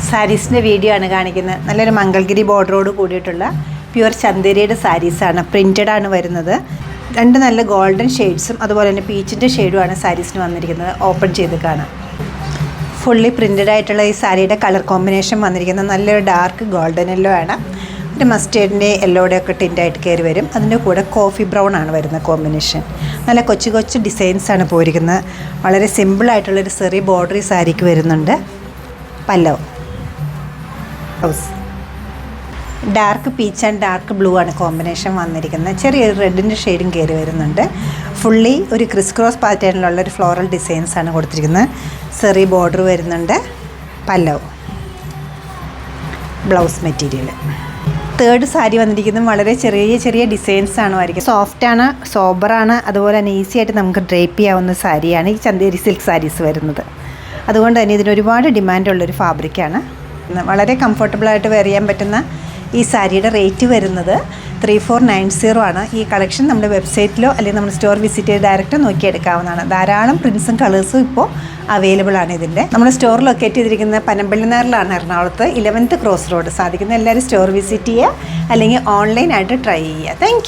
സാരീസിൻ്റെ video ആണ് കാണിക്കുന്നത്. നല്ലൊരു മംഗൾഗിരി ബോർഡറോട് കൂടിയിട്ടുള്ള പ്യുവർ ചന്ദേരിയുടെ സാരീസാണ്. പ്രിൻറ്റഡ് ആണ് വരുന്നത്. രണ്ട് നല്ല ഗോൾഡൻ ഷെയ്ഡ്സും അതുപോലെ തന്നെ പീച്ചിൻ്റെ ഷെയ്ഡുമാണ് സാരീസിന് വന്നിരിക്കുന്നത്. ഓപ്പൺ ചെയ്ത് കാണാം. ഫുള്ളി പ്രിൻറ്റഡ് ആയിട്ടുള്ള ഈ സാരിയുടെ കളർ കോമ്പിനേഷൻ വന്നിരിക്കുന്നത് നല്ലൊരു ഡാർക്ക് ഗോൾഡൻ യെല്ലോ ആണ്. ഒരു മസ്റ്റേർഡിൻ്റെ യെല്ലോയുടെ ഒക്കെ ടിൻ്റായിട്ട് കയറി വരും. അതിൻ്റെ കൂടെ കോഫി ബ്രൗൺ ആണ് വരുന്ന കോമ്പിനേഷൻ. നല്ല കൊച്ചു കൊച്ചു ഡിസൈൻസാണ് പോയിരിക്കുന്നത്. വളരെ സിമ്പിളായിട്ടുള്ളൊരു ചെറിയ ബോർഡർ ഈ സാരിക്ക് വരുന്നുണ്ട്. Pallav blouse dark peach and dark blue ആണ് കോമ്പിനേഷൻ വന്നിരിക്കുന്നത്. ചെറിയൊരു റെഡിൻ്റെ ഷെയ്ഡും കയറി വരുന്നുണ്ട്. ഫുള്ളി ഒരു ക്രിസ് ക്രോസ് പാറ്റേണിലുള്ള ഒരു ഫ്ലോറൽ ഡിസൈൻസാണ് കൊടുത്തിരിക്കുന്നത്. ചെറിയ ബോർഡർ വരുന്നുണ്ട്. Pallav blouse material. Third sari വന്നിരിക്കുന്നത് വളരെ ചെറിയ ചെറിയ ഡിസൈൻസാണ് വരയ്ക്കുന്നത്. സോഫ്റ്റാണ്, സോബറാണ്, അതുപോലെ തന്നെ ഈസി ആയിട്ട് നമുക്ക് ഡ്രേപ്പ് ചെയ്യാവുന്ന സാരിയാണ് ഈ ചന്ദേരി സിൽക്ക് സാരീസ് വരുന്നത്. അതുകൊണ്ട് തന്നെ ഇതിന് ഒരുപാട് ഡിമാൻഡുള്ളൊരു ഫാബ്രിക്കാണ്. വളരെ കംഫർട്ടബിളായിട്ട് വെയർ ചെയ്യാൻ പറ്റുന്ന ഈ സാരിയുടെ റേറ്റ് വരുന്നത് 3490 ആണ്. ഈ കളക്ഷൻ നമ്മുടെ വെബ്സൈറ്റിലോ അല്ലെങ്കിൽ നമ്മുടെ സ്റ്റോർ വിസിറ്റ് ചെയ്ത് ഡയറക്റ്റ് നോക്കിയെടുക്കാവുന്നതാണ്. ധാരാളം പ്രിൻസും കളേഴ്സും ഇപ്പോൾ അവൈലബിൾ ആണ് ഇതിൻ്റെ. നമ്മുടെ സ്റ്റോർ ലൊക്കേറ്റ് ചെയ്തിരിക്കുന്നത് പനമ്പള്ളിനാറിലാണ്, എറണാകുളത്ത് 11th ക്രോസ് റോഡ്. സാധിക്കുന്ന എല്ലാവരും സ്റ്റോർ വിസിറ്റ് ചെയ്യുക അല്ലെങ്കിൽ ഓൺലൈനായിട്ട് ട്രൈ ചെയ്യുക. താങ്ക്